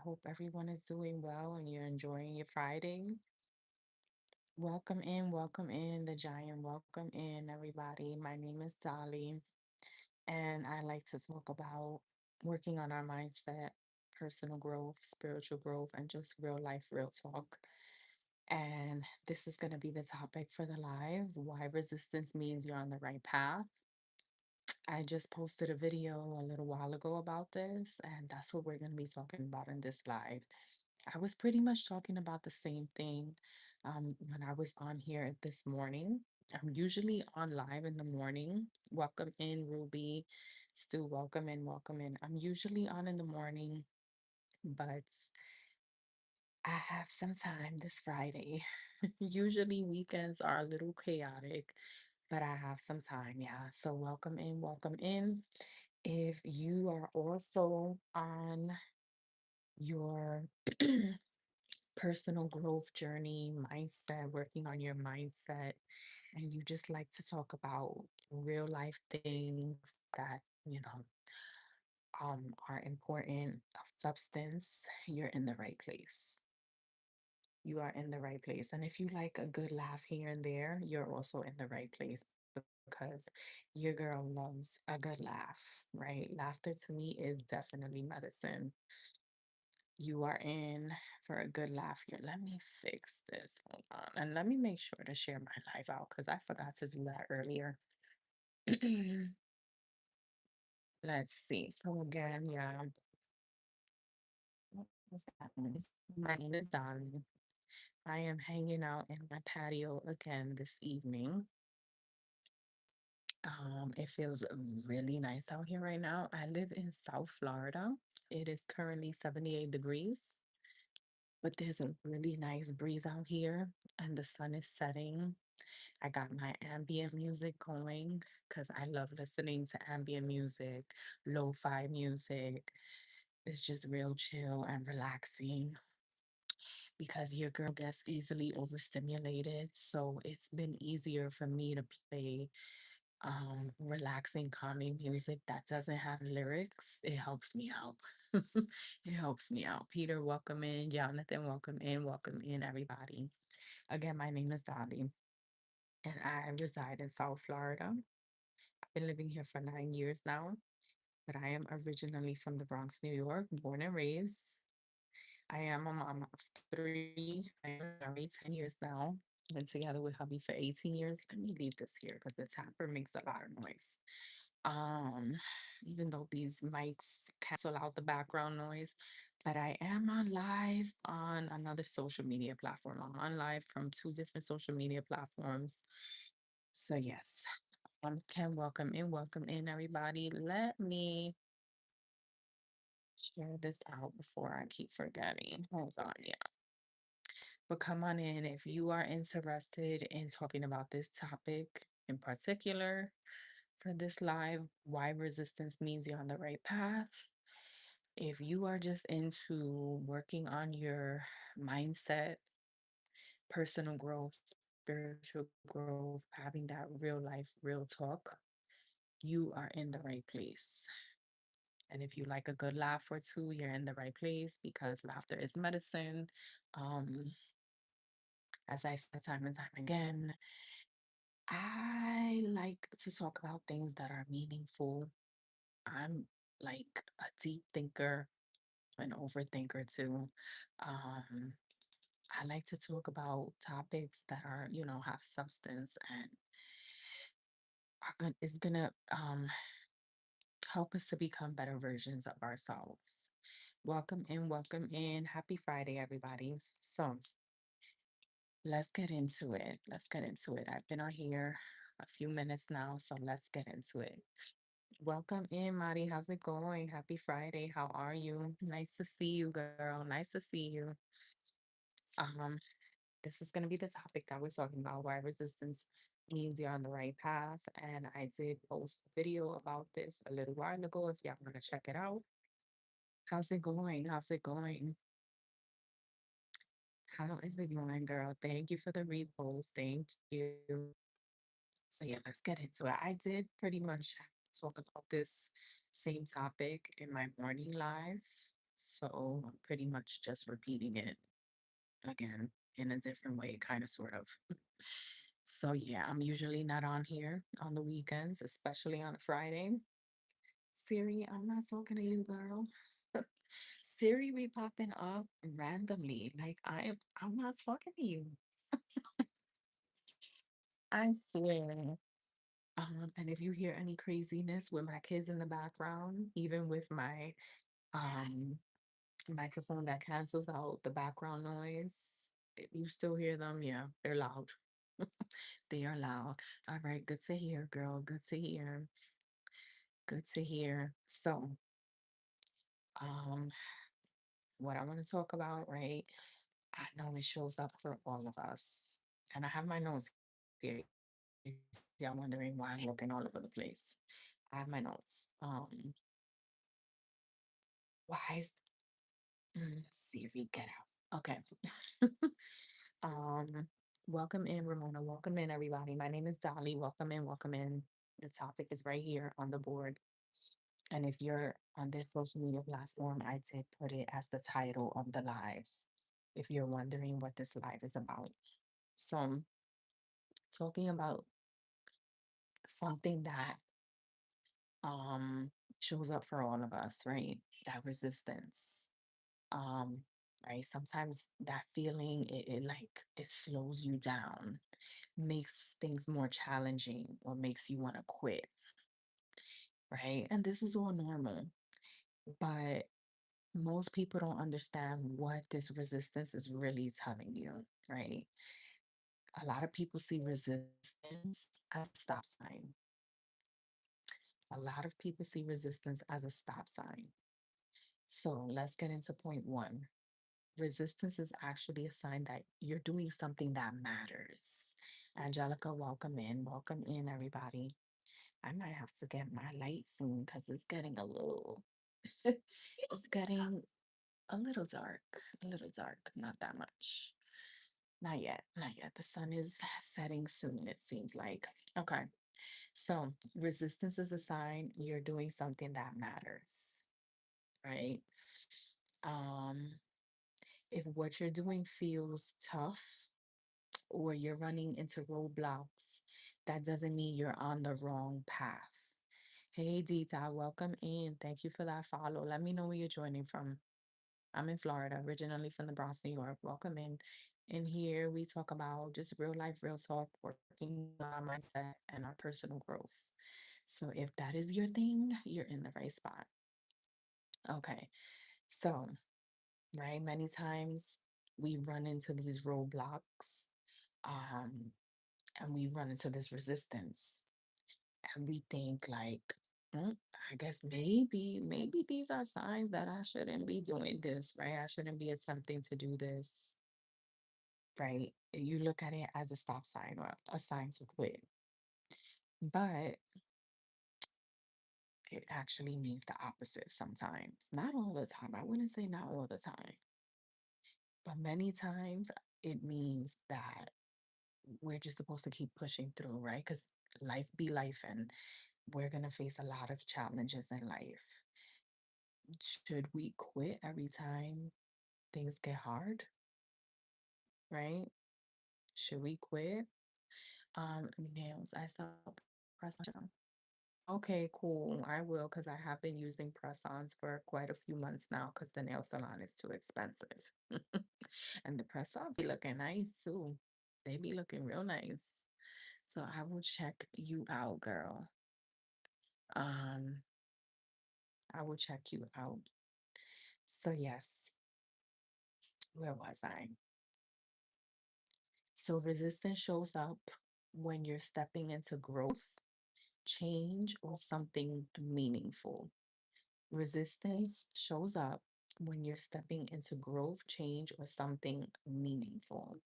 hope everyone is doing well and you're enjoying your Friday. Welcome in, the giant. Welcome in, everybody. My name is Dolly, and I like to talk about working on our mindset, personal growth, spiritual growth, and just real life, real talk. And this is going to be the topic for the live, why resistance means you're on the right path. I just posted a video a little while ago about this, and that's what we're going to be talking about in this live. I was pretty much talking about the same thing when I was on here this morning. I'm usually on live in the morning. Welcome in, Ruby. Stu, welcome in, welcome in. I'm usually on in the morning, but I have some time this Friday. Usually weekends are a little chaotic, but I have some time, yeah. So welcome in, welcome in. If you are also on your personal growth journey, mindset, working on your mindset, and you just like to talk about real life things that, are important of substance, you're in the right place. You are in the right place. And if you like a good laugh here and there, you're also in the right place because your girl loves a good laugh, right? Laughter to me is definitely medicine. You are in for a good laugh here. Let me fix this. Hold on. And let me make sure to share my live out because I forgot to do that earlier. Let's see. So again, yeah. What was that? My name is Dolly. I am hanging out in my patio again this evening. It feels really nice out here right now. I live in South Florida. It is currently 78 degrees, but there's a really nice breeze out here and the sun is setting. I got my ambient music going because I love listening to ambient music, lo-fi music. It's just real chill and relaxing because your girl gets easily overstimulated. So it's been easier for me to play relaxing, calming music that doesn't have lyrics. It helps me out. It helps me out. Peter, welcome in. Jonathan, welcome in, everybody. Again, my name is Dolly, and I reside in South Florida. I've been living here for 9 years now, but I am originally from the Bronx, New York, born and raised. I am a mom of three. I am married 10 years now. Been together with hubby for 18 years. Let me leave this here because the tapper makes a lot of noise. Um, Even though these mics cancel out the background noise, but I am on live on another social media platform. I'm on live from two different social media platforms. So yes, can welcome in everybody. Let me share this out before I keep forgetting. Hold on, yeah. But come on in if you are interested in talking about this topic in particular for this live, why resistance means you're on the right path. If you are just into working on your mindset, personal growth, spiritual growth, having that real life, real talk, you are in the right place. And if you like a good laugh or two, you're in the right place because laughter is medicine. Um, as I said time and time again, I like to talk about things that are meaningful. I'm like a deep thinker, an overthinker too. Um, I like to talk about topics that are, have substance and is gonna help us to become better versions of ourselves. Welcome in, welcome in. Happy Friday, everybody. So let's get into it. Let's get into it. I've been on here a few minutes now, so let's get into it. Welcome in, Mari. How's it going? Happy Friday. How are you? Nice to see you, girl. Nice to see you. Um, this is gonna be the topic that we're talking about, why resistance means you're on the right path. And I did post a video about this a little while ago if y'all want to check it out. How's it going? How's it going? How is it going, girl? Thank you for the repost. Thank you. So yeah, let's get into it. I did pretty much talk about this same topic in my morning live. So I'm pretty much just repeating it again in a different way, kind of, sort of. So yeah, I'm usually not on here on the weekends, especially on a Friday. Siri, I'm not talking to you, girl. Siri be popping up randomly. Like I'm not talking to you. I swear. And if you hear any craziness with my kids in the background, even with my um microphone that cancels out the background noise, if you still hear them, yeah, they're loud. They are loud. All right, good to hear, girl. Good to hear. Good to hear. So, um, what I want to talk about, right? I know it shows up for all of us. And I have my notes here. Yeah, I'm wondering why I'm looking all over the place. I have my notes. Why is Siri get out? Okay. um, welcome in, Ramona. Welcome in, everybody. My name is Dolly. Welcome in, welcome in. The topic is right here on the board. And if you're on this social media platform, I did put it as the title of the live. If you're wondering what this live is about. So I'm talking about something that um shows up for all of us, right? That resistance. Um, right. Sometimes that feeling it like it slows you down, makes things more challenging, or makes you want to quit, right? And this is all normal, but most people don't understand what this resistance is really telling you, right? A lot of people see resistance as a stop sign. A lot of people see resistance as a stop sign. So let's get into point one. Resistance is actually a sign that you're doing something that matters. Angelica, welcome in. Welcome in, everybody. I might have to get my light soon because it's getting a little, it's getting a little dark, a little dark, not that much. Not yet, not yet. The sun is setting soon, it seems like. Okay, so resistance is a sign you're doing something that matters, right? Um, if what you're doing feels tough or you're running into roadblocks, that doesn't mean you're on the wrong path. Hey, Dita, welcome in. Thank you for that follow. Let me know where you're joining from. I'm in Florida, originally from the Bronx, New York. Welcome in. And here we talk about just real life, real talk, working on our mindset and our personal growth. So if that is your thing, you're in the right spot. Okay. So, right, many times we run into these roadblocks, um, and we run into this resistance, and we think like, "Mm, I guess maybe these are signs that I shouldn't be doing this, right? I shouldn't be attempting to do this, right? You look at it as a stop sign or a sign to quit, but it actually means the opposite sometimes. Not all the time. I wouldn't say not all the time, but many times it means that we're just supposed to keep pushing through, right? Because life be life, and we're going to face a lot of challenges in life. Should we quit every time things get hard, right? Should we quit? Nails, I saw press on. Okay, cool. I will because I have been using press-ons for quite a few months now because the nail salon is too expensive. And the press-ons be looking nice too. They be looking real nice. So I will check you out, girl. Um, I will check you out. So yes, where was I? So resistance shows up when you're stepping into growth, change, or something meaningful. Resistance shows up when you're stepping into growth, change, or something meaningful.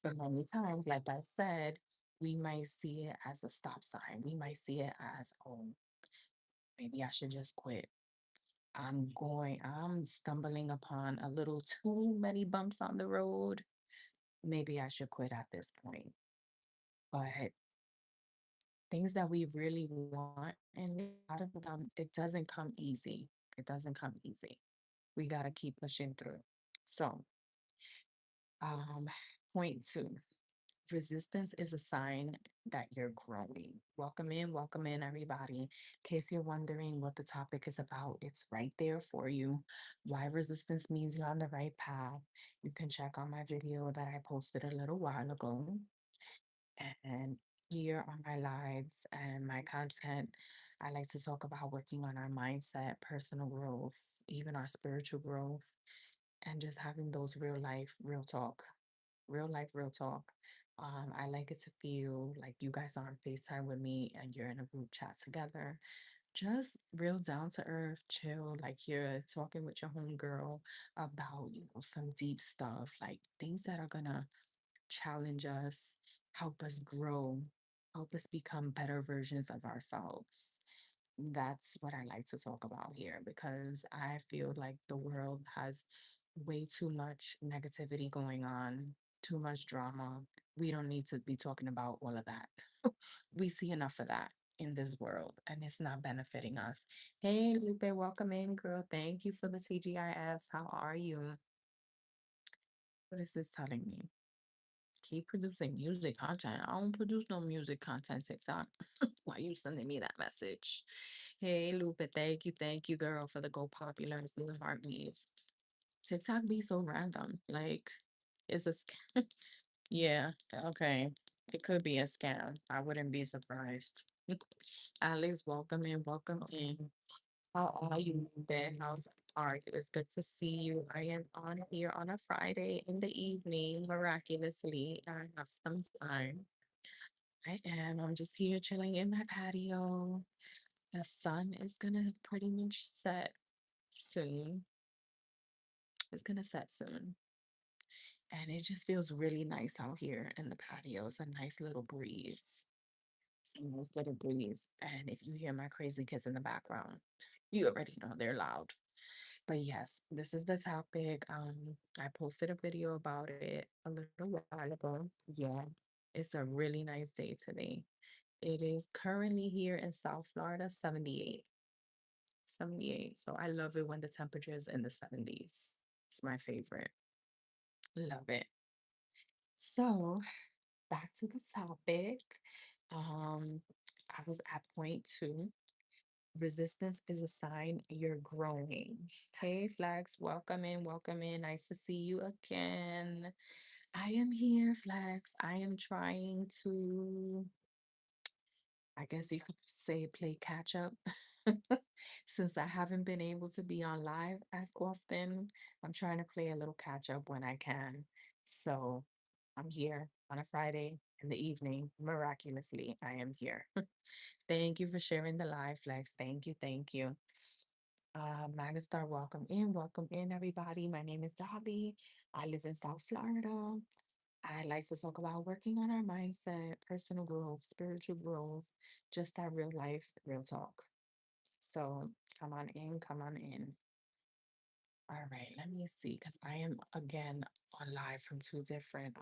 But many times, like I said, we might see it as a stop sign. We might see it as, oh, maybe I should just quit. I'm stumbling upon a little too many bumps on the road. Maybe I should quit at this point. But things that we really want, and a lot of them, it doesn't come easy. It doesn't come easy. We got to keep pushing through. So, um, point two. Resistance is a sign that you're growing. Welcome in, everybody. In case you're wondering what the topic is about, it's right there for you. Why resistance means you're on the right path. You can check on my video that I posted a little while ago. And here on my lives and my content, I like to talk about working on our mindset, personal growth, even our spiritual growth, and just having those real life, real talk, real life, real talk. I like it to feel like you guys are on FaceTime with me and you're in a group chat together. Just real down to earth, chill, like you're talking with your homegirl about, some deep stuff, like things that are gonna challenge us, help us grow, help us become better versions of ourselves. That's what I like to talk about here because I feel like the world has way too much negativity going on, too much drama. We don't need to be talking about all of that. We see enough of that in this world and it's not benefiting us. Hey, Lupe, welcome in, girl. Thank you for the TGIFs. How are you? What is this telling me? Keep producing music content. I don't produce no music content, TikTok. Why you sending me that message? Hey, Lupe, thank you, girl, for the go populars and the heartbeats. TikTok be so random. Like, it's a scam. Yeah, okay. It could be a scam. I wouldn't be surprised. Alex, welcome in, welcome in. How are you, Ben? How's are you? It's good to see you. I am on here on a Friday in the evening, miraculously. I have some time. I am. I'm just here chilling in my patio. The sun is gonna pretty much set soon. It's gonna set soon. And it just feels really nice out here in the patio. It's a nice little breeze. It's a nice little breeze. And if you hear my crazy kids in the background, you already know they're loud. But yes, this is the topic. I posted a video about it a little while ago. Yeah, it's a really nice day today. It is currently here in South Florida, 78. 78. So I love it when the temperature is in the 70s. It's my favorite. Love it. So back to the topic. Um, I was at point two. Resistance is a sign you're growing. Hey, Flex, welcome in, welcome in. Nice to see you again. I am here, Flex. I am trying to, I guess you could say, play catch up. Since I haven't been able to be on live as often, I'm trying to play a little catch up when I can. So I'm here on a Friday in the evening. Miraculously, I am here. Thank you for sharing the live, Flex. Thank you, thank you. Magastar, welcome in, everybody. My name is Dobby. I live in South Florida. I like to talk about working on our mindset, personal growth, spiritual growth, just that real life, real talk. So come on in, come on in. All right, let me see, because I am again on live from two different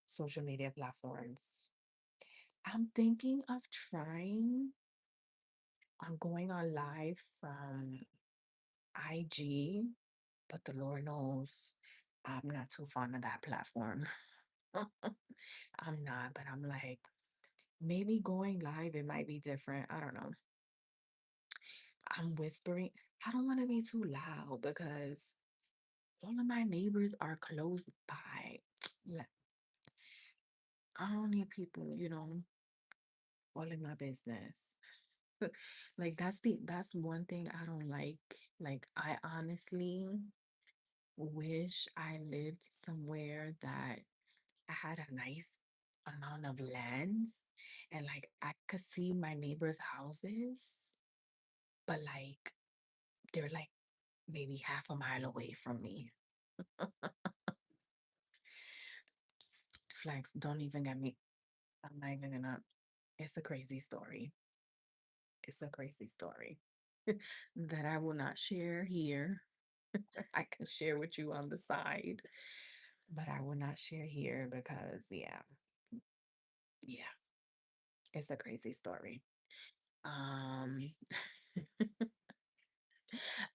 social media platforms. I'm thinking of trying on going on live from IG, but the Lord knows I'm not too fond of that platform. I'm not, but I'm like, maybe going live, it might be different. I don't know. I'm whispering. I don't want to be too loud because all of my neighbors are close by. Like, I don't need people, all in my business. Like that's one thing I don't like. Like I honestly wish I lived somewhere that I had a nice amount of lands and like I could see my neighbors' houses, but like they're like maybe half a mile away from me. Flex, don't even get me. I'm not even gonna. It's a crazy story. It's a crazy story that I will not share here. I can share with you on the side, but I will not share here because, yeah, it's a crazy story. Um,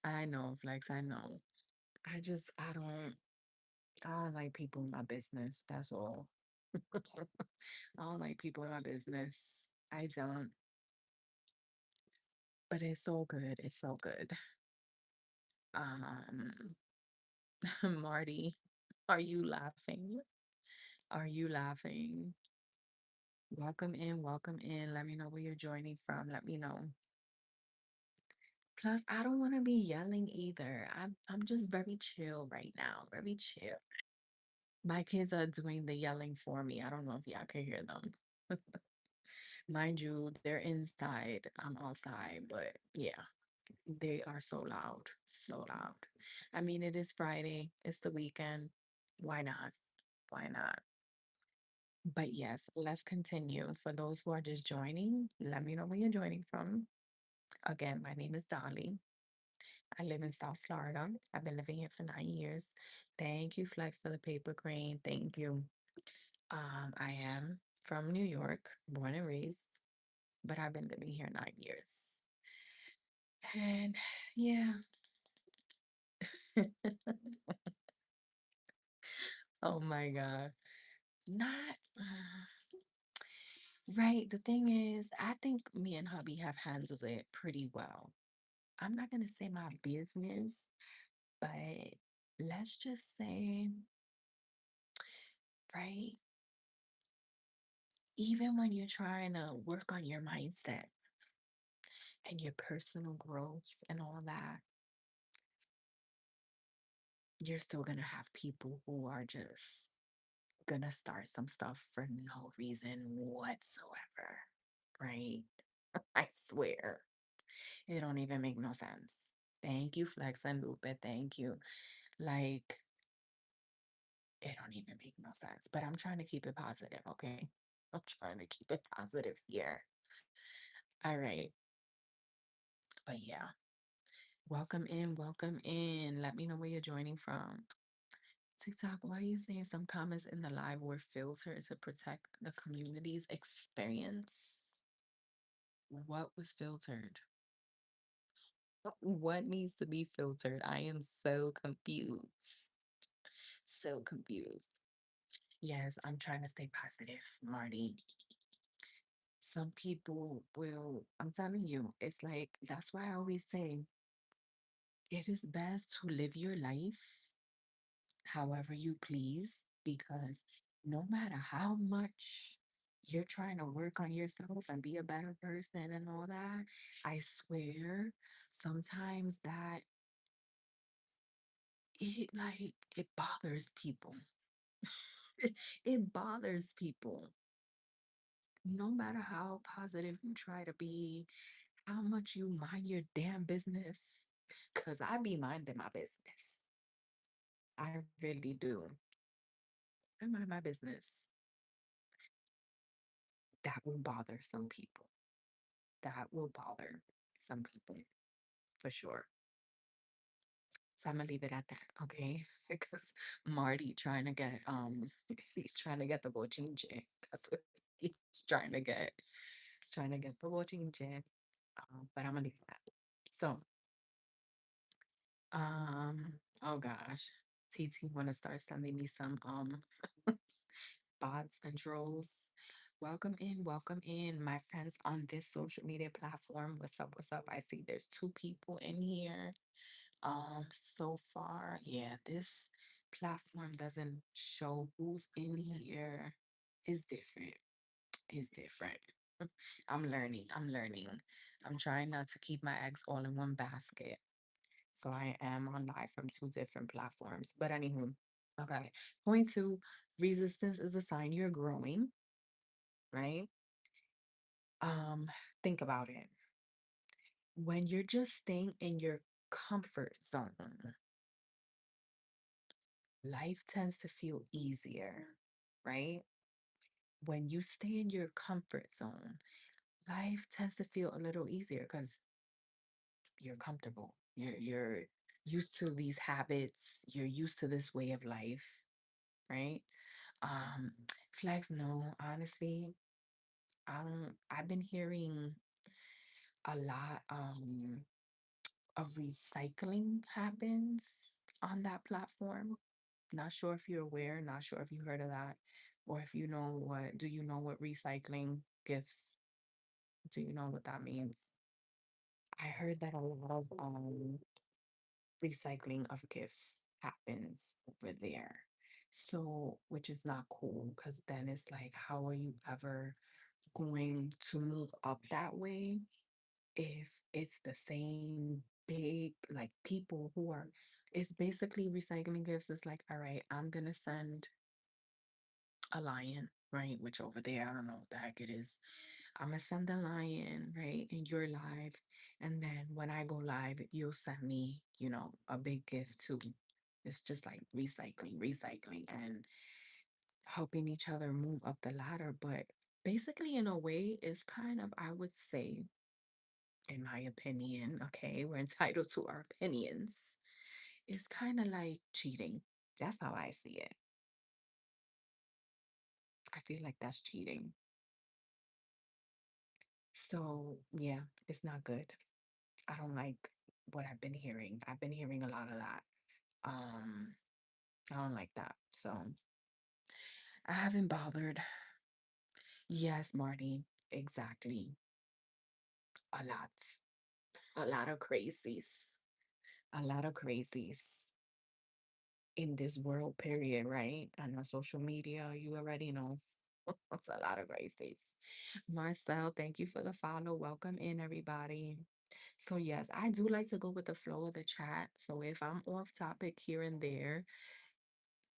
I know, Flex, I know. I don't like people in my business. That's all. I don't like people in my business. I don't. But it's so good. It's so good. Um, Marty, are you laughing? Are you laughing? Welcome in, welcome in. Let me know where you're joining from. Let me know. Plus, I don't want to be yelling either. I'm just very chill right now. Very chill. My kids are doing the yelling for me. I don't know if y'all can hear them. Mind you, they're inside. I'm outside, but yeah, they are so loud. So loud. I mean, it is Friday. It's the weekend. Why not? Why not? But yes, let's continue. For those who are just joining, let me know where you're joining from. Again, my name is Dolly. I live in South Florida. I've been living here for 9 years. Thank you, Flex, for the paper crane. Thank you. I am from New York, born and raised, but I've been living here 9 years. And yeah, oh my God. Not right. The thing is, I think me and hubby have handled it pretty well. I'm not going to say my business, but let's just say, right, even when you're trying to work on your mindset and your personal growth and all that, you're still going to have people who are just going to start some stuff for no reason whatsoever, right? I swear. It don't even make no sense. Thank you, Flex and Lupe. Thank you. Like, it don't even make no sense. But I'm trying to keep it positive, okay? I'm trying to keep it positive here. All right. But yeah, welcome in, welcome in. Let me know where you're joining from. TikTok, why are you saying some comments in the live were filtered to protect the community's experience? What was filtered? What needs to be filtered? I am so confused. So confused. Yes, I'm trying to stay positive, Marty. Some people will, I'm telling you, it's like, that's why I always say it is best to live your life however you please, because no matter how much you're trying to work on yourself and be a better person and all that, I swear sometimes that it bothers people. It bothers people. No matter how positive you try to be, how much you mind your damn business, because I be minding my business. I really do. I mind my business. That will bother some people. That will bother some people for sure. So I'm gonna leave it at that, okay? Because Marty trying to get he's trying to get the bochinche. That's what he's trying to get. He's trying to get the bochinche. But I'm gonna leave it at that. So oh gosh. TT wanna start sending me some bots and trolls. Welcome in, my friends on this social media platform. What's up? What's up? I see there's two people in here. So far, yeah, this platform doesn't show who's in here. It's different. It's different. I'm learning. I'm learning. I'm trying not to keep my eggs all in one basket. So I am on live from two different platforms. But anywho, okay. Point two, resistance is a sign you're growing, right? Um, think about it. When you're just staying in your comfort zone, life tends to feel easier, right? When you stay in your comfort zone, life tends to feel a little easier because you're comfortable. You're used to these habits, you're used to this way of life, right? Um, Flags, no, honestly, I've been hearing a lot, of recycling happens on that platform. Not sure if you're aware, not sure if you heard of that, or if you know what, do you know what recycling gifts, do you know what that means? I heard that a lot of recycling of gifts happens over there. So, which is not cool because then it's like, how are you ever going to move up that way if it's the same big, like people who are, it's basically recycling gifts. It's like, all right, I'm gonna send a lion, right? Which over there, I don't know what the heck it is. I'm gonna send the lion, right? And you're live. And then when I go live, you'll send me, a big gift too. It's just like recycling, and helping each other move up the ladder. But basically, in a way, it's kind of, I would say, in my opinion, okay, we're entitled to our opinions. It's kind of like cheating. That's how I see it. I feel like that's cheating. So, yeah, it's not good. I don't like what I've been hearing. I've been hearing a lot of that. Um, I don't like that. So, I haven't bothered. Yes, Marty, exactly. A lot. A lot of crazies. A lot of crazies in this world, period, right? And on social media, you already know. It's a lot of crazies. Marcel, thank you for the follow. Welcome in, everybody. So, yes, I do like to go with the flow of the chat. So, if I'm off topic here and there,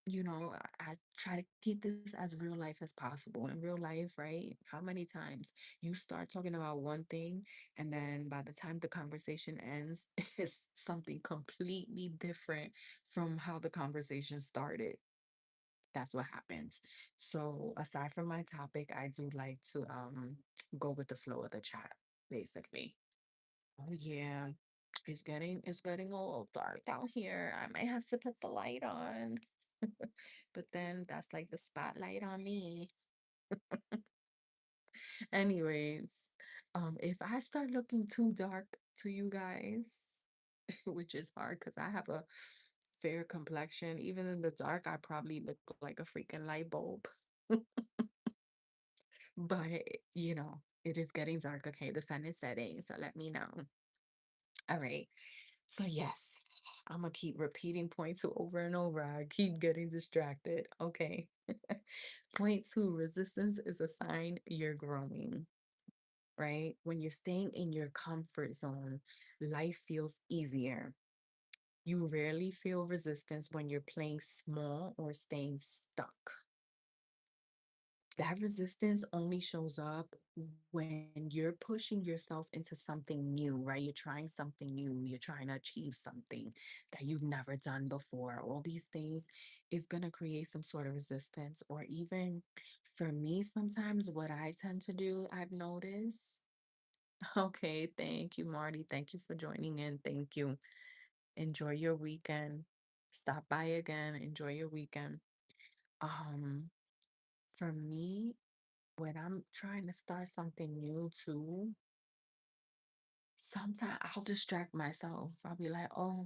I try to keep this as real life as possible. In real life, right? How many times you start talking about one thing, and then by the time the conversation ends, it's something completely different from how the conversation started. That's what happens. So, aside from my topic, I do like to go with the flow of the chat, basically. Oh yeah. It's getting a little dark out here. I might have to put the light on. But then that's like the spotlight on me. Anyways, if I start looking too dark to you guys, which is hard because I have a fair complexion, even in the dark, I probably look like a freaking light bulb. But it is getting dark. Okay, the sun is setting, so let me know. All right. So yes, I'm gonna keep repeating point two over and over. I keep getting distracted. Okay. Point two, resistance is a sign you're growing, right? When you're staying in your comfort zone, life feels easier. You rarely feel resistance when you're playing small or staying stuck. That resistance only shows up when you're pushing yourself into something new, right? You're trying something new, you're trying to achieve something that you've never done before. All these things is going to create some sort of resistance. Or even for me, sometimes what I tend to do, I've noticed. Okay, thank you, Marty. Thank you for joining in. Thank you. Enjoy your weekend. Stop by again. Enjoy your weekend. Um, for me, when I'm trying to start something new too, sometimes I'll distract myself. I'll be like, oh,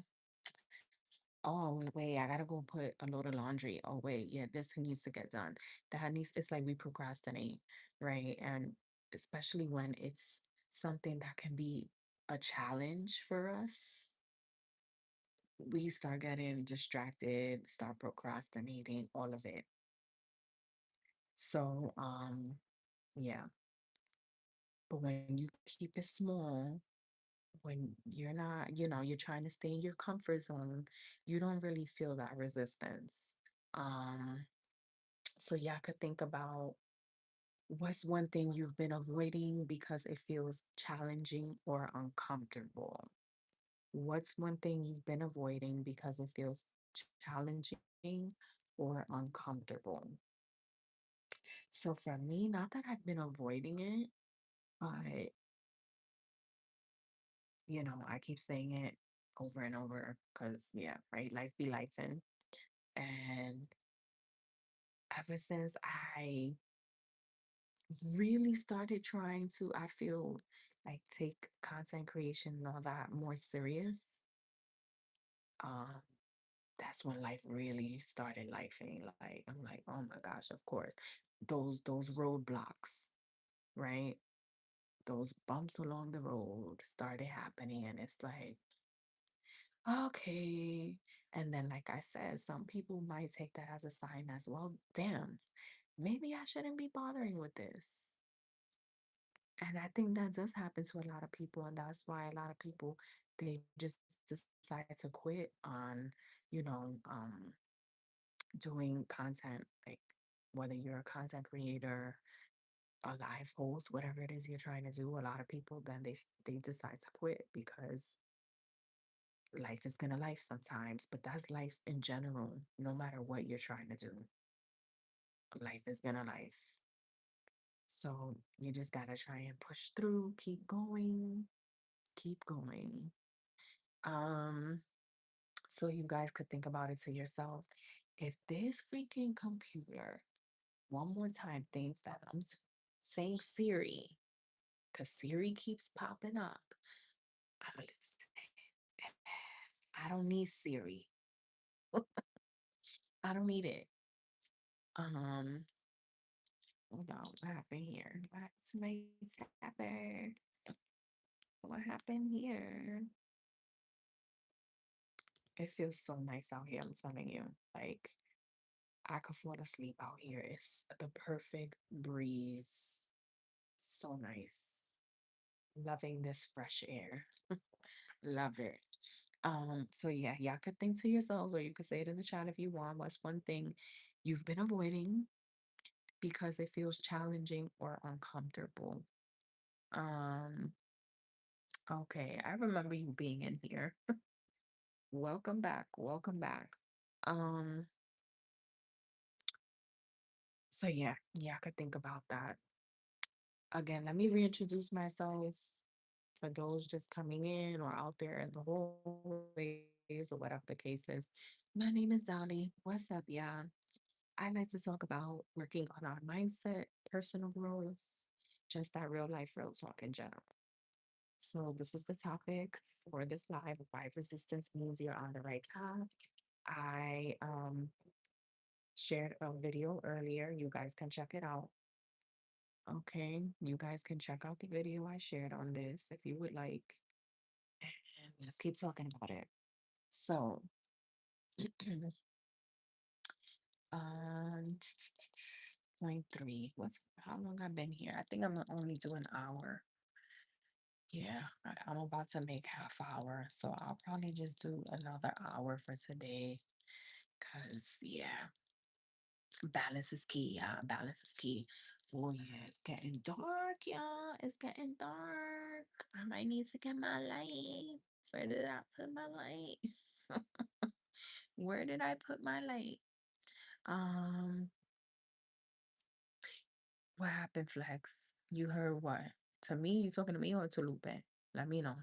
wait, I gotta go put a load of laundry. Oh, wait, yeah, this needs to get done. It's like we procrastinate, right? And especially when it's something that can be a challenge for us, we start getting distracted, start procrastinating, all of it. So, yeah. But when you keep it small, when you're not, you're trying to stay in your comfort zone, you don't really feel that resistance. Um, so yeah, I could think about what's one thing you've been avoiding because it feels challenging or uncomfortable. What's one thing you've been avoiding because it feels challenging or uncomfortable? So for me, not that I've been avoiding it, but I keep saying it over and over because, yeah, right? Life be life. And ever since I really started trying to, I feel like take content creation and all that more serious, um, that's when life really started lifing. Like I'm like, oh my gosh, of course. Those roadblocks, right? Those bumps along the road started happening, and it's like, okay. And then, like I said, some people might take that as a sign as well. Damn, maybe I shouldn't be bothering with this. And I think that does happen to a lot of people, and that's why a lot of people they just decide to quit on, you know, doing content, like whether you're a content creator, a live host, whatever it is you're trying to do. A lot of people then they decide to quit because life is gonna life sometimes, but that's life in general. No matter what you're trying to do, life is gonna life. So you just gotta try and push through, keep going, keep going. Um, so you guys could think about it to yourself. If this freaking computer one more time thinks that saying Siri, because Siri keeps popping up, I'm gonna lose it. I don't need Siri. I don't need it. Um, Hold on, what happened here? What's my happened? What happened here? It feels so nice out here, I'm telling you. Like, I could fall asleep out here. It's the perfect breeze. So nice. Loving this fresh air. Love it. So yeah, y'all could think to yourselves, or you could say it in the chat if you want. What's one thing you've been avoiding because it feels challenging or uncomfortable? Um, okay, I remember you being in here. Welcome back. Welcome back. Um, so yeah, I could think about that. Again, let me reintroduce myself for those just coming in or out there in the hallways or whatever the case is. My name is Dolly. What's up, y'all? I like to talk about working on our mindset, personal growth, just that real life, real talk in general. So this is the topic for this live. Why resistance means you're on the right path. I shared a video earlier. You guys can check it out. Okay, you guys can check out the video I shared on this if you would like. And let's keep talking about it. So, um, point three. What's how long I've been here? I think I'm gonna only do an hour. Yeah, I'm about to make half hour, so I'll probably just do another hour for today. Cause yeah, balance is key, yeah. Balance is key. Oh yeah, it's getting dark, yeah. It's getting dark. I might need to get my light. Where did I put my light? Where did I put my light? Um, what happened, Flex? You heard what? To me? You talking to me or to Lupe? Let me know.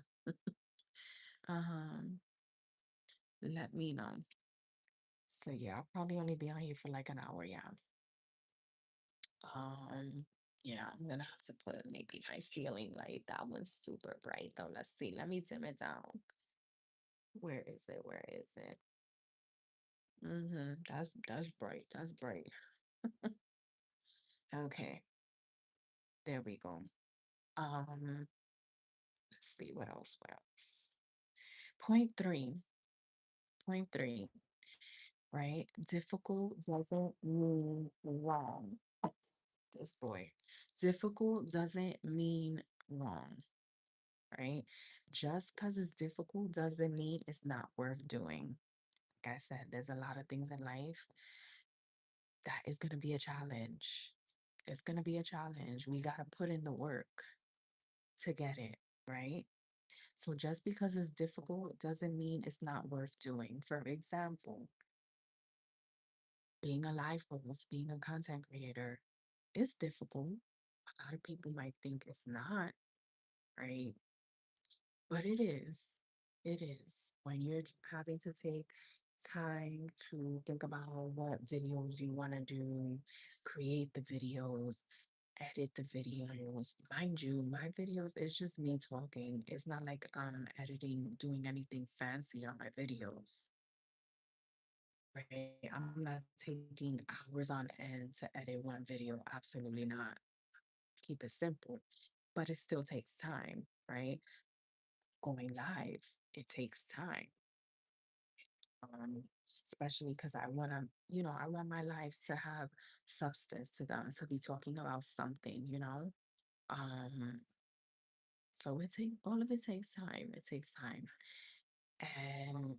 Um, let me know. So yeah, I'll probably only be on here for like an hour, yeah. Um, yeah, I'm gonna have to put maybe my ceiling light. That one's super bright though. Let's see. Let me dim it down. Where is it? Where is it? That's bright. That's bright. Okay, there we go. Let's see what else. What else? Point three. Point three. Right? Difficult doesn't mean wrong. This boy. Difficult doesn't mean wrong. Right? Just because it's difficult doesn't mean it's not worth doing. Like I said, there's a lot of things in life that is going to be a challenge. It's going to be a challenge. We got to put in the work to get it, right? So just because it's difficult doesn't mean it's not worth doing. For example, being a live host, being a content creator is difficult. A lot of people might think it's not, right? But it is. It is. When you're having to take time to think about what videos you want to do, create the videos, edit the videos. Mind you, my videos is just me talking. It's not like I'm editing, doing anything fancy on my videos. Right? I'm not taking hours on end to edit one video. Absolutely not. Keep it simple. But it still takes time, right? Going live, it takes time. Um, Especially because I want to, I want my lives to have substance to them, to be talking about something. Um, so all of it takes time. It takes time. And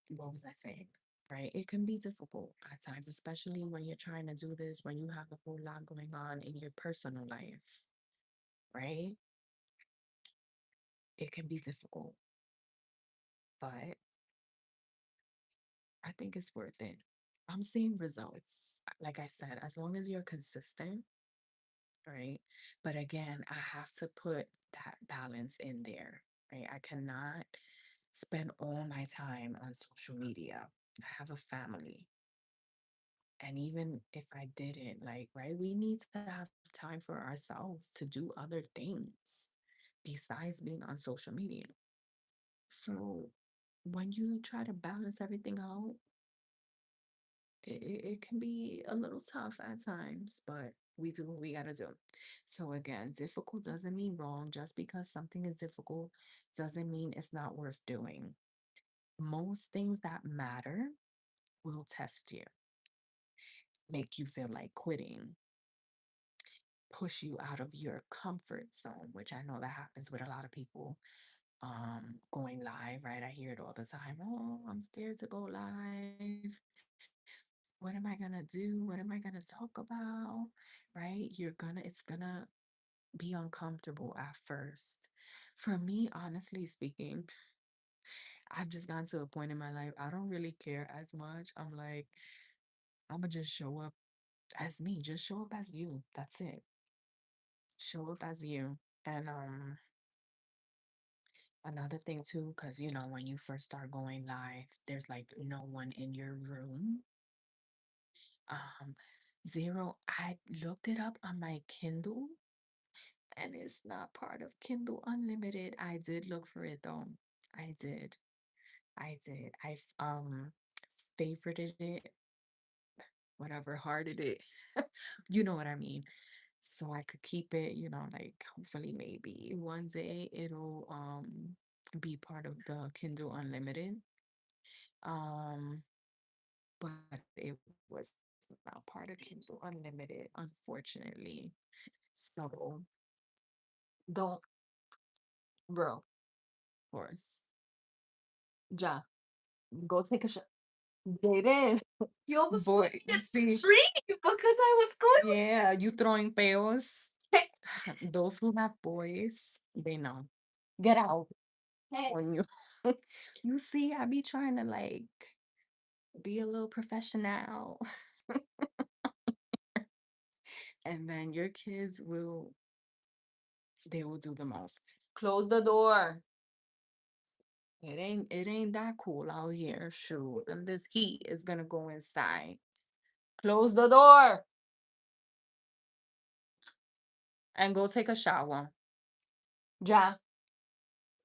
what was I saying? Right? It can be difficult at times, especially when you're trying to do this, when you have a whole lot going on in your personal life, right? It can be difficult, but I think it's worth it. I'm seeing results. Like I said, as long as you're consistent, right? But again, I have to put that balance in there, right? I cannot spend all my time on social media. I have a family. And even if I didn't, like, right, we need to have time for ourselves to do other things besides being on social media. So when you try to balance everything out, it can be a little tough at times, but we do what we gotta do. So again, difficult doesn't mean wrong. Just because something is difficult doesn't mean it's not worth doing. Most things that matter will test you, make you feel like quitting, push you out of your comfort zone, which I know that happens with a lot of people going live, right? I hear it all the time. Oh, I'm scared to go live. What am I gonna do? What am I gonna talk about? Right? It's gonna be uncomfortable at first. For me, honestly speaking, I've just gotten to a point in my life, I don't really care as much. I'm like, I'm gonna just show up as me, just show up as you. That's it. Show up as you. And another thing too, because when you first start going live, there's like no one in your room. Um, Zero, I looked it up on my Kindle and it's not part of Kindle Unlimited. I did look for it though. I did. I did. Favorited it, whatever, hearted it. You know what I mean. So I could keep it, like hopefully maybe one day it'll be part of the Kindle Unlimited. Um, but it was not part of Kindle Unlimited, unfortunately. So don't, bro, of course. Ja, go take a shot. Jaden, You almost put boy, me in see, stream because I was going. yeah, you throwing peos. Those who have boys, they know. Get out Hey, on you. You see, I be trying to like be a little professional, and then your kids they will do the most. Close the door. It ain't that cool out here. Shoot. And this heat is gonna go inside. Close the door and go take a shower. Ja.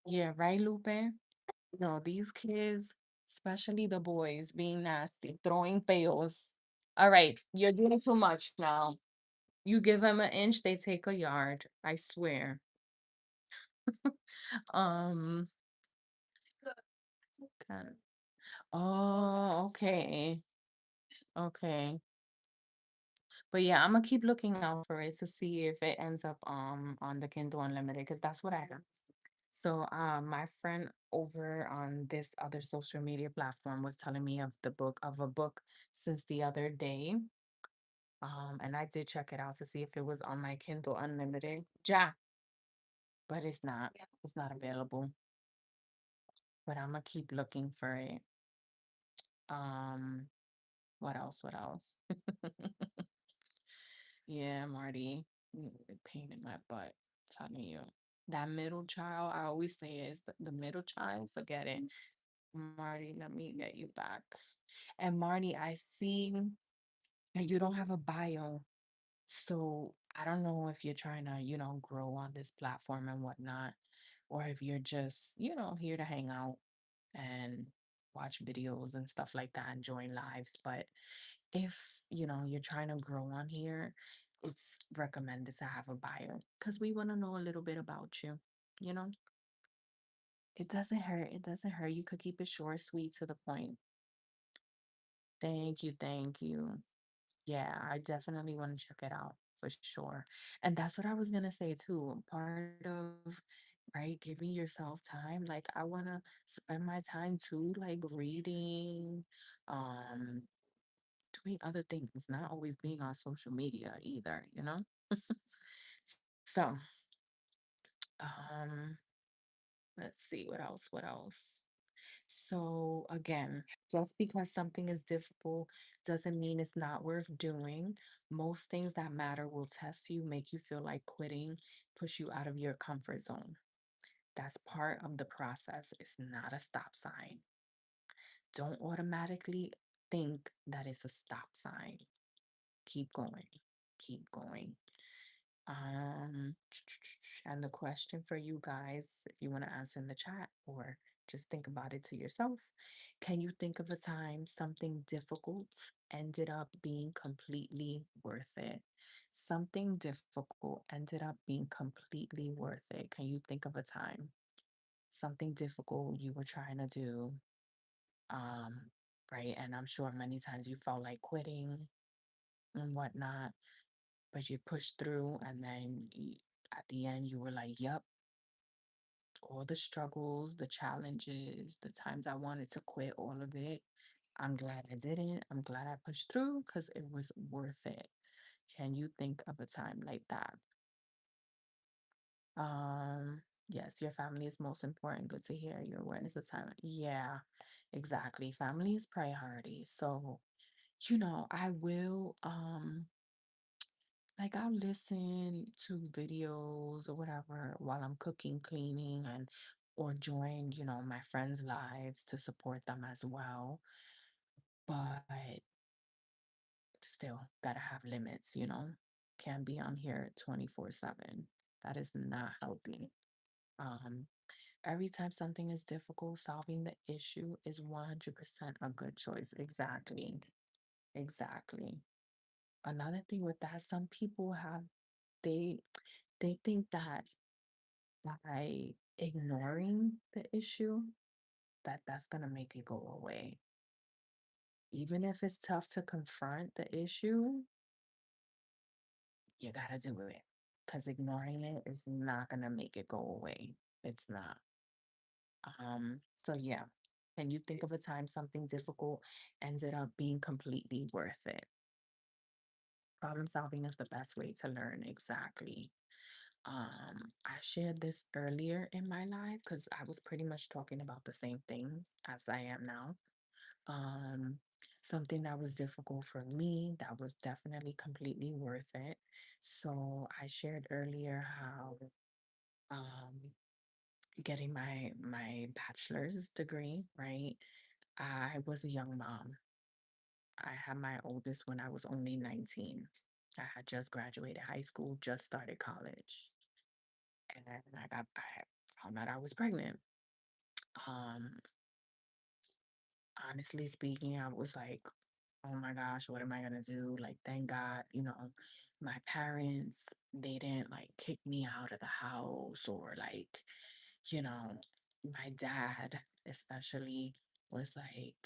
Yeah, right, Lupe? No, these kids, especially the boys, being nasty, throwing pails. All right, you're doing too much now. You give them an inch, they take a yard. I swear. Um, okay. Oh, okay. Okay. But yeah, I'm gonna keep looking out for it to see if it ends up on the Kindle Unlimited because that's what I got. So my friend over on this other social media platform was telling me of a book since the other day. And I did check it out to see if it was on my Kindle Unlimited. Ja, but it's not. It's not available. But I'm gonna keep looking for it. Um, what else? What else? Yeah, Marty, pain in my butt. Telling you. That middle child, I always say is the middle child, forget it. Marty, let me get you back. And Marty, I see that you don't have a bio. So I don't know if you're trying to, grow on this platform and whatnot, or if you're just, here to hang out and watch videos and stuff like that and join lives. But if, you're trying to grow on here, it's recommended to have a bio because we want to know a little bit about you. You know, it doesn't hurt. It doesn't hurt. You could keep it short, sweet, to the point. Thank you. Thank you. Yeah, I definitely want to check it out for sure. And that's what I was gonna say too. Part of, right, giving yourself time. Like I wanna spend my time too, like reading, um, doing other things, not always being on social media either. So, um, let's see what else, what else. So again, just because something is difficult doesn't mean it's not worth doing. Most things that matter will test you, make you feel like quitting, push you out of your comfort zone. That's part of the process. It's not a stop sign. Don't automatically think that it's a stop sign. Keep going. Keep going. Um, and the question for you guys, if you want to answer in the chat or just think about it to yourself, can you think of a time something difficult ended up being completely worth it? Something difficult ended up being completely worth it. Can you think of a time? Something difficult you were trying to do, um, right? And I'm sure many times you felt like quitting and whatnot, but you pushed through and then at the end you were like, yep, all the struggles, the challenges, the times I wanted to quit, all of it, I'm glad I didn't. I'm glad I pushed through because it was worth it. Can you think of a time like that? Yes, your family is most important. Good to hear your awareness of time. Yeah, exactly. Family is priority. So, I will like I'll listen to videos or whatever while I'm cooking, cleaning, and or join, my friends' lives to support them as well. But still gotta have limits. Can't be on here 24/7. That is not healthy. Um, every time something is difficult, solving the issue is 100% a good choice. Exactly. Exactly. Another thing with that, some people they they think that by ignoring the issue, that's gonna make it go away. Even if it's tough to confront the issue, you gotta do it. Because ignoring it is not gonna make it go away. It's not. So yeah. Can you think of a time something difficult ended up being completely worth it? Problem solving is the best way to learn. Exactly. I shared this earlier in my life because I was pretty much talking about the same things as I am now. Um, something that was difficult for me that was definitely completely worth it. So I shared earlier how um getting my bachelor's degree, right? I was a young mom. I had my oldest when I was only 19. I had just graduated high school, just started college, and I found out I was pregnant. Um, honestly speaking, I was like, oh my gosh, what am I gonna do? Like, thank God, my parents, they didn't like kick me out of the house or like, you know, my dad especially was like,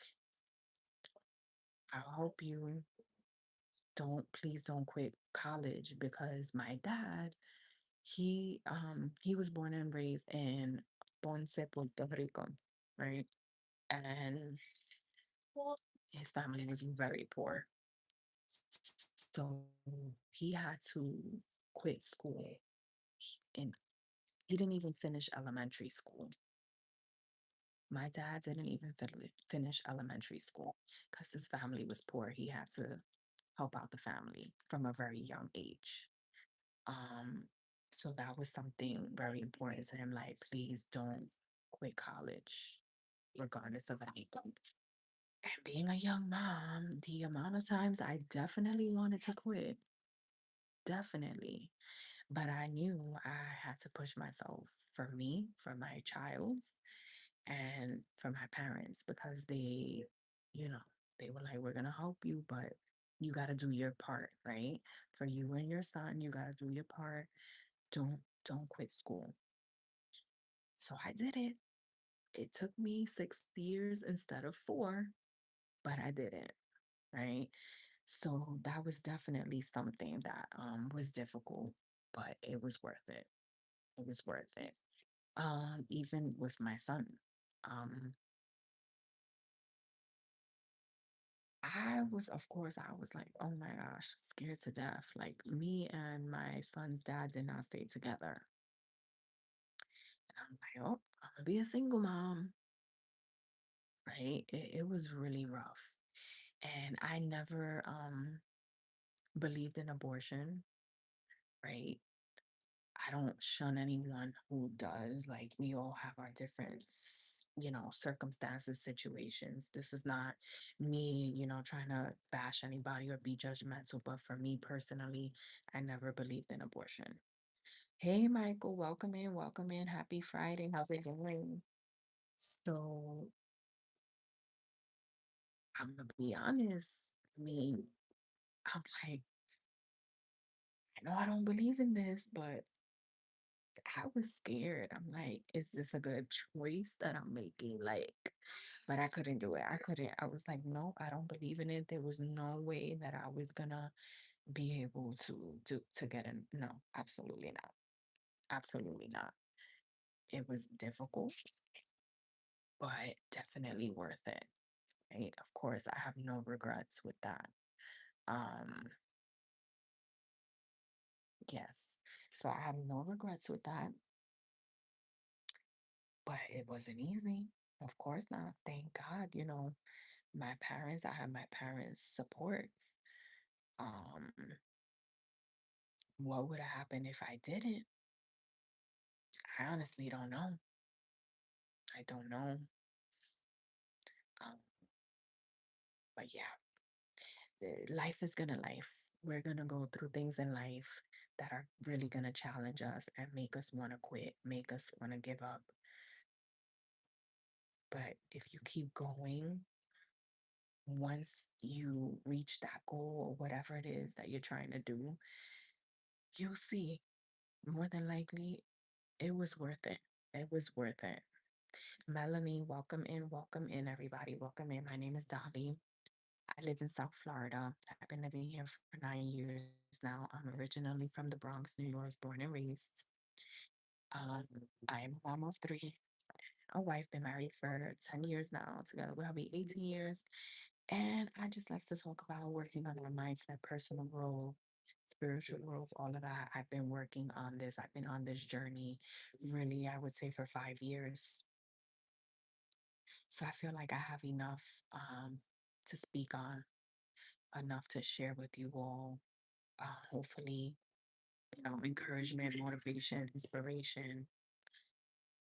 I hope you please don't quit college because my dad, he was born and raised in Ponce, Puerto Rico, right? And his family was very poor. So he had to quit school and he didn't even finish elementary school. My dad didn't even finish elementary school because his family was poor. He had to help out the family from a very young age. Um, so that was something very important to him. Like, please don't quit college, regardless of anything. And being a young mom, the amount of times I definitely wanted to quit, definitely. But I knew I had to push myself for me, for my child, and for my parents because you know, they were like, we're gonna help you, but you gotta do your part, right? For you and your son, you gotta do your part. Don't quit school. So I did it. It took me 6 years instead of four, but I did it, right? So that was definitely something that was difficult, but it was worth it. It was worth it. Even with my son. Um, of course, I was like, oh my gosh, scared to death. Like me and my son's dad did not stay together. And I'm like, oh, I'm gonna be a single mom, right? It was really rough. And I never believed in abortion, right? I don't shun anyone who does. Like, we all have our different, circumstances, situations. This is not me, trying to bash anybody or be judgmental. But for me personally, I never believed in abortion. Hey, Michael, welcome in, welcome in. Happy Friday. How's it going? So, I'm gonna be honest. I mean, I'm like, I know I don't believe in this, but I was scared. I'm like, is this a good choice that I'm making? Like, but I couldn't do it. I couldn't. I was like, no, I don't believe in it. There was no way that I was gonna be able to get in. No, absolutely not. Absolutely not. It was difficult, but definitely worth it. Right? Of course, I have no regrets with that. Um, yes. So I have no regrets with that, but it wasn't easy. Of course not. Thank God, my parents, I had my parents' support. Um, what would have happened if I didn't? I honestly don't know. I don't know. Um, but yeah, life is gonna life. We're gonna go through things in life that are really gonna challenge us and make us want to quit, make us want to give up. But if you keep going, once you reach that goal or whatever it is that you're trying to do, you'll see more than likely it was worth it. It was worth it. Melanie, welcome in, everybody. Welcome in. My name is Dolly. I live in South Florida. I've been living here for 9 years now. I'm originally from the Bronx, New York, born and raised. Um, I'm a mom of three, a wife, been married for 10 years now. Together we'll be 18 years. And I just like to talk about working on our mindset, personal growth, spiritual growth, all of that. I've been working on this. I've been on this journey really, I would say, for 5 years. So I feel like I have enough to speak on, enough to share with you all. Hopefully, encouragement, motivation, inspiration.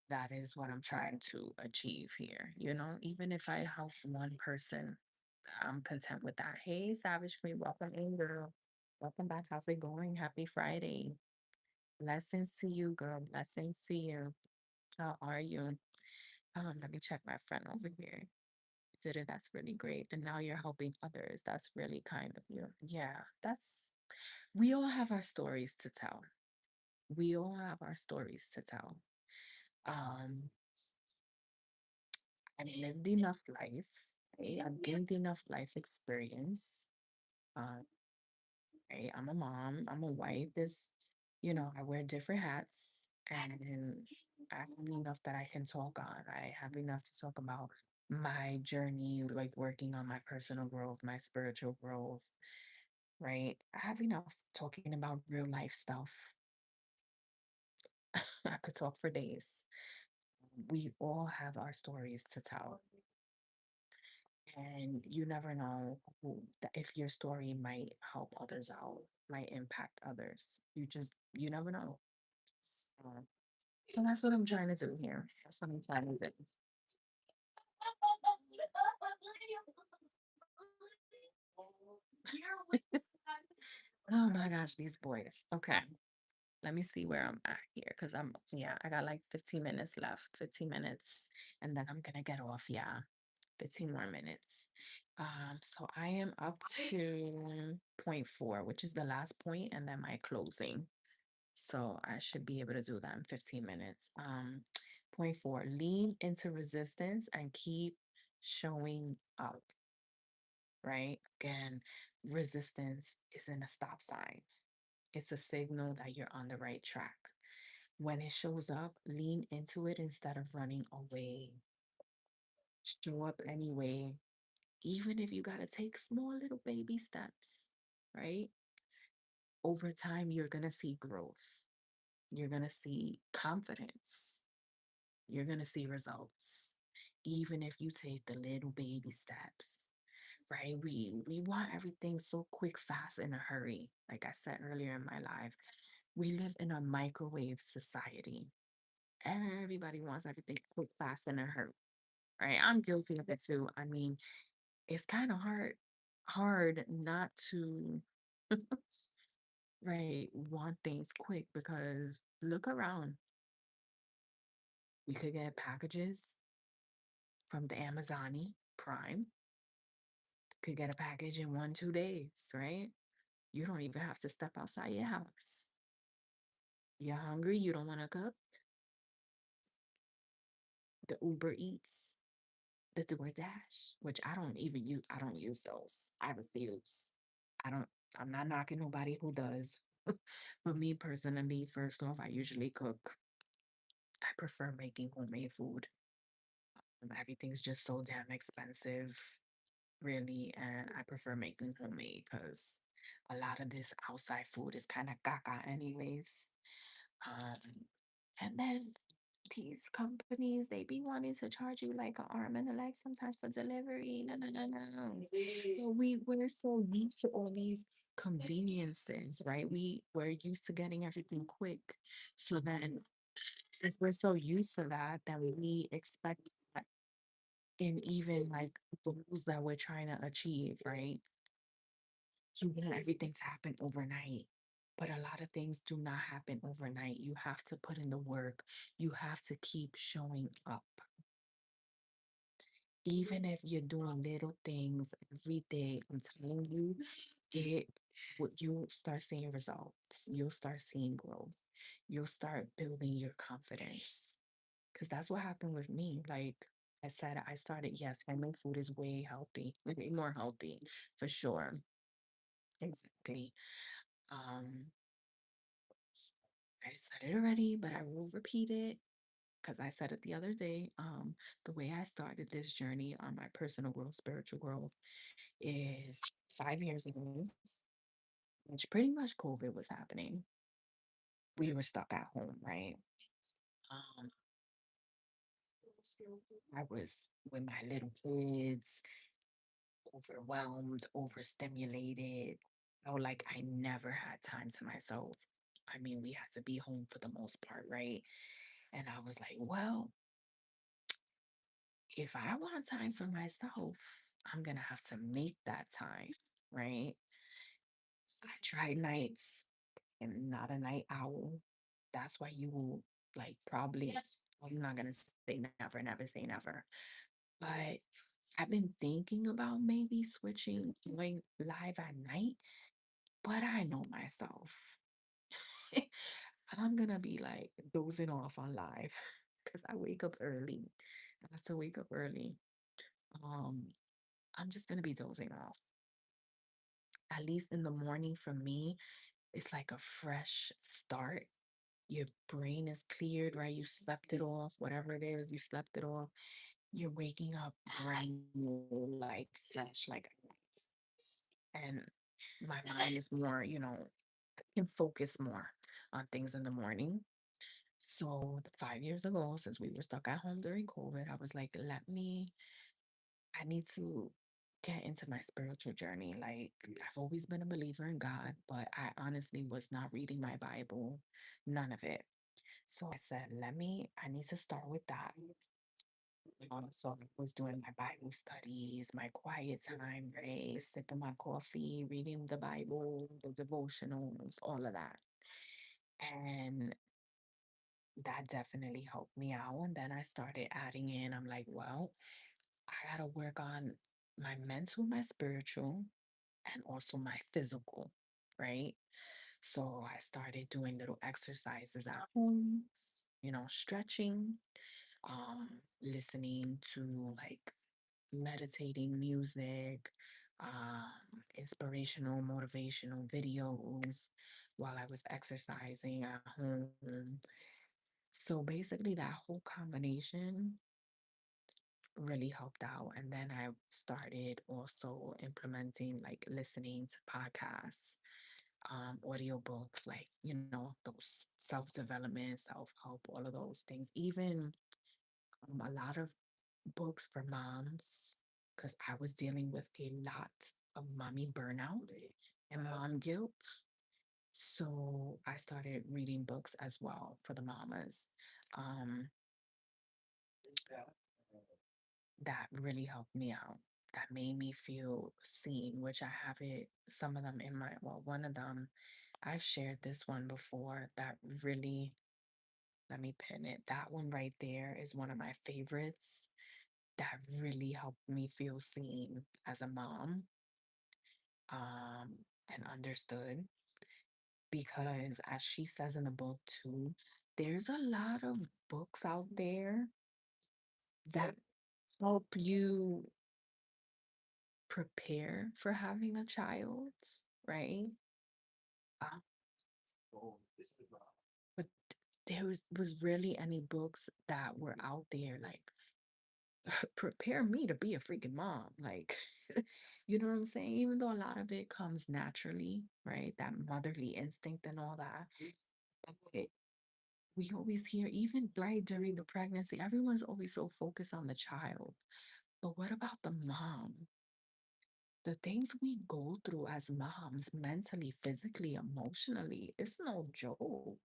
That is what I'm trying to achieve here. Even if I help one person, I'm content with that. Hey, Savage Queen, welcome in, girl. Welcome back. How's it going? Happy Friday. Blessings to you, girl. Blessings to you. How are you? Let me check my friend over here. Consider that's really great. And now you're helping others. That's really kind of you. Yeah, we all have our stories to tell. We all have our stories to tell. Um, I've lived enough life. Right? I've gained enough life experience. Uh, right? I'm a mom. I'm a wife. I wear different hats, and I have enough that I can talk on. I have enough to talk about my journey, like working on my personal growth, my spiritual growth, right? I have enough talking about real life stuff. I could talk for days. We all have our stories to tell, and you never know if your story might help others out, might impact others. You never know. So that's what I'm trying to do here. That's what I'm trying to do. Oh my gosh, these boys. Okay. Let me see where I'm at here because yeah, I got like 15 minutes left, 15 minutes, and then I'm gonna get off. Yeah, 15 more minutes. So I am up to point four, which is the last point, and then my closing. So I should be able to do that in 15 minutes. Point four, lean into resistance and keep showing up, right? Again, resistance isn't a stop sign. It's a signal that you're on the right track. When it shows up, lean into it instead of running away. Show up anyway, even if you got to take small little baby steps, right? Over time, you're going to see growth. You're going to see confidence. You're going to see results. Even if you take the little baby steps, right? We want everything so quick, fast, in a hurry. Like I said earlier in my life, we live in a microwave society. Everybody wants everything quick, fast, in a hurry, right? I'm guilty of it too. I mean, it's kind of hard not to, right, want things quick because look around. We could get packages from the Amazon Prime, could get a package in 1, 2 days, right? You don't even have to step outside your house. You're hungry, you don't want to cook. The Uber Eats, the DoorDash, which I don't even use. I don't use those. I refuse. I don't. I'm not knocking nobody who does. But me personally, first off, I usually cook. I prefer making homemade food. Everything's just so damn expensive, really, and I prefer making homemade because a lot of this outside food is kind of gaga, anyways. Um, and then these companies, they be wanting to charge you like an arm and a leg sometimes for delivery. No, no, no, no. So we're so used to all these conveniences, right? We're used to getting everything quick. So then since we're so used to that, then we expect that in even like the goals that we're trying to achieve, right? You want everything to happen overnight. But a lot of things do not happen overnight. You have to put in the work. You have to keep showing up. Even if you're doing little things every day, I'm telling you, it you'll start seeing results. You'll start seeing growth. You'll start building your confidence. Because that's what happened with me. Like I said, I started, yes, homemade food is way healthy, way more healthy for sure. Exactly. Um, I said it already, but I will repeat it because I said it the other day. The way I started this journey on my personal growth, spiritual growth, is 5 years ago, which pretty much COVID was happening. We were stuck at home, right? Um, I was with my little kids, overwhelmed, overstimulated. Felt like I never had time to myself. I mean, we had to be home for the most part, right? And I was like, well, if I want time for myself, I'm gonna have to make that time, right? I tried nights and not a night owl. That's why you will like probably, I'm not gonna say never, never say never. But I've been thinking about maybe switching, going live at night, but I know myself. I'm gonna be like dozing off on live because I wake up early. I have to wake up early. Um, I'm just gonna be dozing off. At least in the morning for me, it's like a fresh start. Your brain is cleared, right? You slept it off, whatever it is, you slept it off. You're waking up brand new, like fresh, like, and my mind is more, can focus more on things in the morning. So 5 years ago, since we were stuck at home during COVID, I was like, I need to get into my spiritual journey. Like, I've always been a believer in God, but I honestly was not reading my Bible, none of it. So I said, I need to start with that. So I was doing my Bible studies, my quiet time, right? Sipping my coffee, reading the Bible, the devotionals, all of that. And that definitely helped me out. And then I started adding in, I'm like, well, I got to work on my mental, my spiritual, and also my physical, right? So I started doing little exercises at home, stretching, listening to like meditating music, inspirational, motivational videos while I was exercising at home. So basically, that whole combination really helped out. And then I started also implementing like listening to podcasts, audiobooks, like, those self development, self help, all of those things. Even a lot of books for moms, because I was dealing with a lot of mommy burnout and mom guilt. So I started reading books as well for the mamas. Um, that really helped me out. That made me feel seen, which I have it, some of them in my, well, one of them, I've shared this one before that really, let me pin it. That one right there is one of my favorites that really helped me feel seen as a mom, and understood. Because, as she says in the book too, there's a lot of books out there that help you prepare for having a child, right? Uh, but there was really any books that were out there like prepare me to be a freaking mom. Like, you know what I'm saying? Even though a lot of it comes naturally, right? That motherly instinct and all that. It, we always hear, even right during the pregnancy, everyone's always so focused on the child. But what about the mom? The things we go through as moms, mentally, physically, emotionally, it's no joke.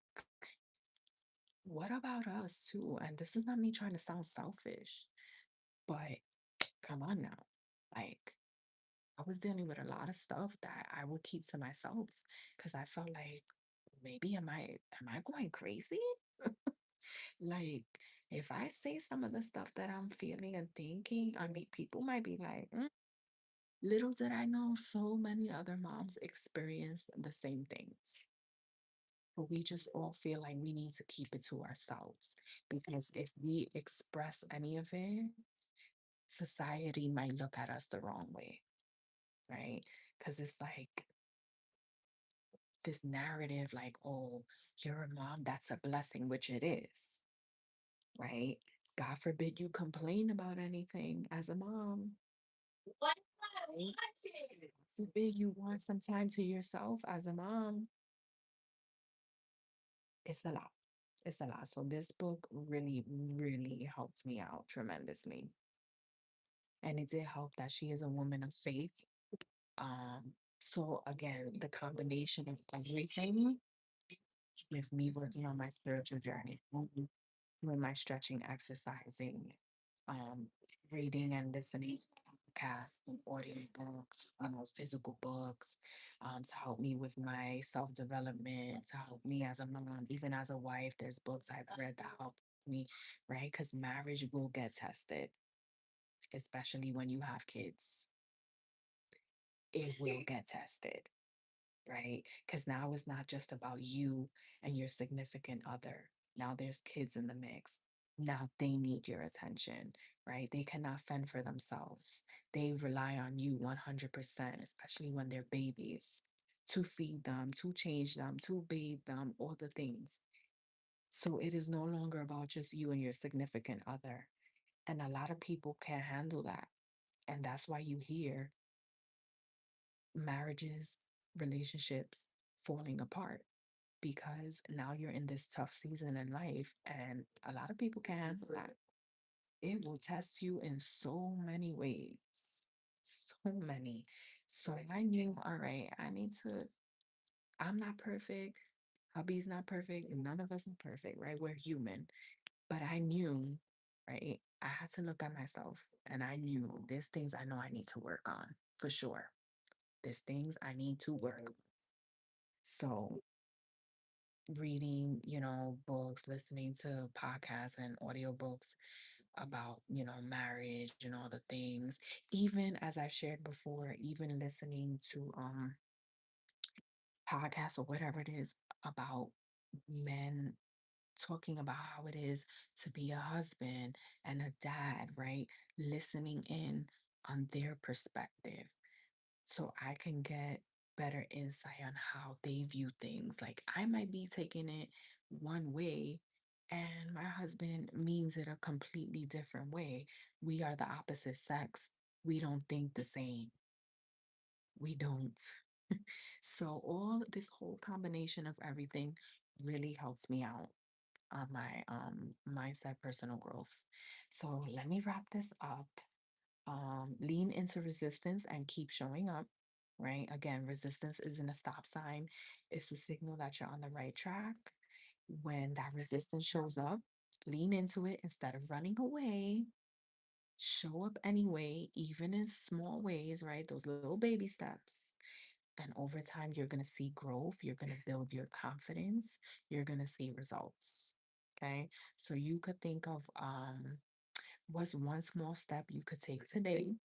What about us too? And this is not me trying to sound selfish, but come on now. Like, I was dealing with a lot of stuff that I would keep to myself because I felt like, maybe am I going crazy? Like, if I say some of the stuff that I'm feeling and thinking, I mean, people might be like, "Mm." Little did I know, so many other moms experience the same things. But we just all feel like we need to keep it to ourselves because if we express any of it, society might look at us the wrong way, right? Because it's like this narrative, like, oh, you're a mom, that's a blessing, which it is, right? God forbid you complain about anything as a mom. What? Right? God forbid you want some time to yourself as a mom. It's a lot. It's a lot. So this book really, really helped me out tremendously. And it did help that she is a woman of faith. So again, the combination of everything with me working on my spiritual journey, doing my stretching, exercising, um, reading and listening to podcasts and audio books, physical books, to help me with my self development, to help me as a mom, even as a wife. There's books I've read that help me, right? Because marriage will get tested, especially when you have kids. It will get tested, right? Because now it's not just about you and your significant other. Now there's kids in the mix. Now they need your attention, right? They cannot fend for themselves. They rely on you 100%, especially when they're babies, to feed them, to change them, to bathe them, all the things. So it is no longer about just you and your significant other. And a lot of people can't handle that. And that's why you hear marriages, relationships falling apart because now you're in this tough season in life and a lot of people can't handle that. It will test you in so many ways. So many. So I knew, all right, I'm not perfect. Hubby's not perfect. None of us are perfect, right? We're human. But I knew, right? I had to look at myself and I knew there's things I know I need to work on for sure. There's things I need to work. So reading, books, listening to podcasts and audiobooks about, marriage and all the things. Even as I've shared before, even listening to podcasts or whatever it is about men talking about how it is to be a husband and a dad, right? Listening in on their perspective so I can get better insight on how they view things. Like I might be taking it one way and my husband means it a completely different way. We are the opposite sex. We don't think the same. We don't. So all this whole combination of everything really helps me out on my mindset personal growth. So let me wrap this up. Lean into resistance and keep showing up, right? Again, resistance isn't a stop sign, it's a signal that you're on the right track. When that resistance shows up, lean into it instead of running away. Show up anyway, even in small ways, right? Those little baby steps. And over time, you're going to see growth. You're going to build your confidence. You're going to see results. Okay. So you could think of what's one small step you could take today,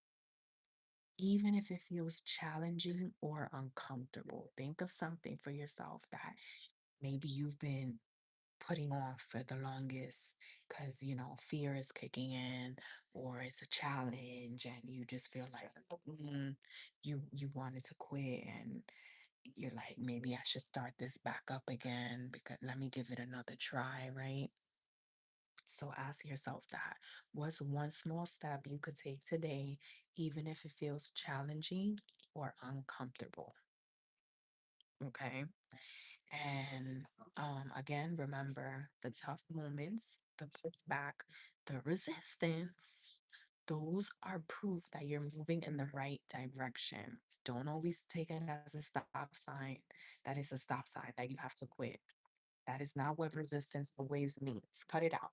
even if it feels challenging or uncomfortable. Think of something for yourself that maybe you've been putting off for the longest because fear is kicking in or it's a challenge and you just feel like you wanted to quit and you're like, maybe I should start this back up again because let me give it another try, right? So ask yourself that. What's one small step you could take today, even if it feels challenging or uncomfortable? Okay. And again, remember the tough moments, the pushback, the resistance. Those are proof that you're moving in the right direction. Don't always take it as a stop sign. That is a stop sign that you have to quit. That is not what resistance always means. Cut it out.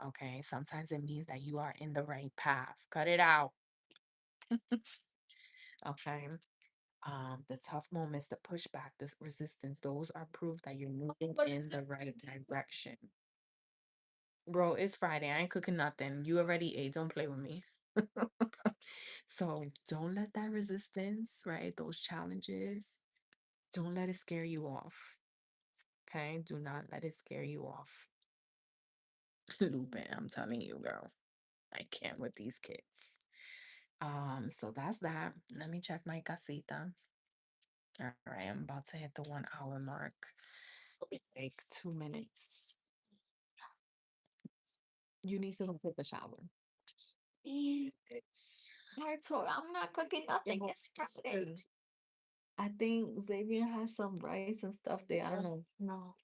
Okay. Sometimes it means that you are in the right path. Cut it out. Okay. The tough moments, the pushback, the resistance, those are proof that you're moving in the right direction. Bro, it's Friday. I ain't cooking nothing. You already ate. Don't play with me. So don't let that resistance, right? Those challenges, don't let it scare you off. Okay? Do not let it scare you off. Lupin, I'm telling you, girl. I can't with these kids. So that's that. Let me check my casita. All right, I'm about to hit the 1 hour mark. Like 2 minutes. You need to go take a shower. I told I'm not cooking nothing. It's Friday. I think Xavier has some rice and stuff there. I don't know. No.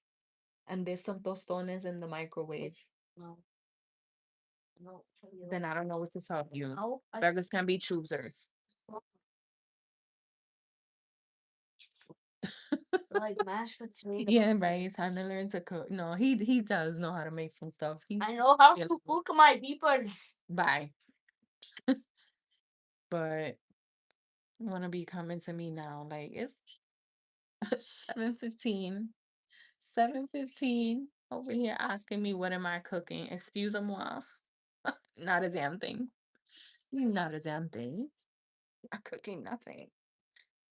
And there's some tostones in the microwave. No. No. Then I don't know what to tell you. No, beggars can be choosers. Like mashed potatoes. Yeah, right. Time to learn to cook. No, he does know how to make some stuff. I know how to cook my peppers. Bye. But wanna be coming to me now. Like it's 7:15. 7:15 over here asking me what am I cooking. Excuse-moi. Not a damn thing. Not a damn thing. I'm cooking nothing.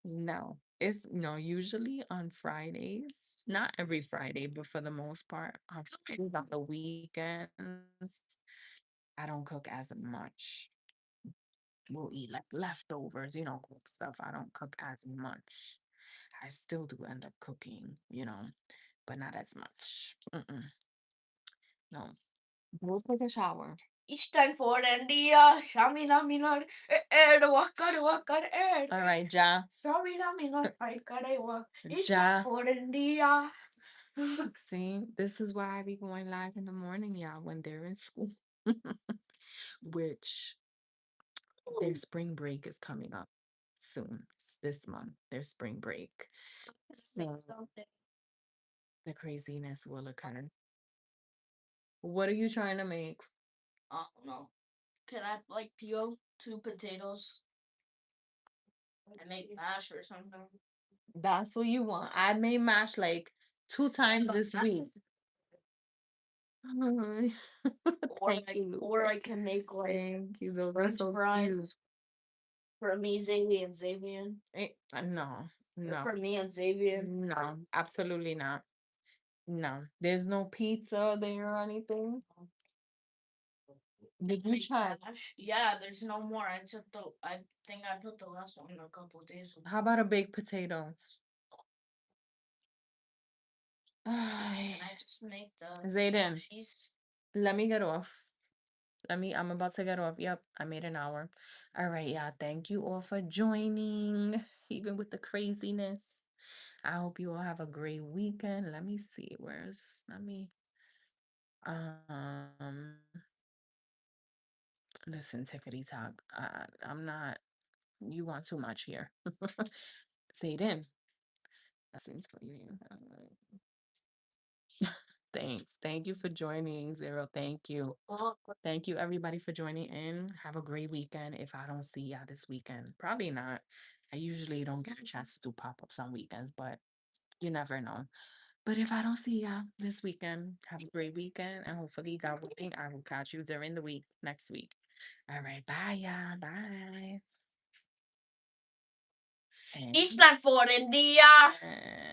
No. It's usually on Fridays. Not every Friday, but for the most part, on Fridays on the weekends, I don't cook as much. We'll eat like leftovers, cook stuff. I don't cook as much. I still do end up cooking, but not as much. No. Go take a shower. It's time for India. Shamina Minar. Wakar. All right, Ja. Shamina Minar. It's Ja. time for India. See, this is why I be going live in the morning, y'all, when they're in school. Which their spring break is coming up soon. It's this month, their spring break. So the craziness will occur. What are you trying to make? No. Can I like peel 2 potatoes and make mash or something? That's what you want. I made mash like 2 times this week. Thank you, Or Luca. I can make like Thank you. Those are French so fries cute. for me, Xavier, and Xavier. No, no, For me and Xavier. no, absolutely not. No, there's no pizza there or anything. Did you try? Yeah, there's no more. I think I put the last one a couple of days ago. How about a baked potato? And I just make the Zayden, cheese. let me get off. I'm about to get off. Yep, I made an hour. All right, yeah. Thank you all for joining, even with the craziness. I hope you all have a great weekend. Let me see. Um, listen, Tickety Talk. I'm not, you want too much here. Zayden, blessings for you. Thanks. Thank you for joining, Zero. Thank you. Thank you, everybody, for joining in. Have a great weekend. If I don't see y'all this weekend, probably not. I usually don't get a chance to do pop ups on weekends, but you never know. But if I don't see y'all this weekend, have a great weekend. And hopefully, God willing, I will catch you during the week next week. All right. Bye, y'all. Bye. Island for India. And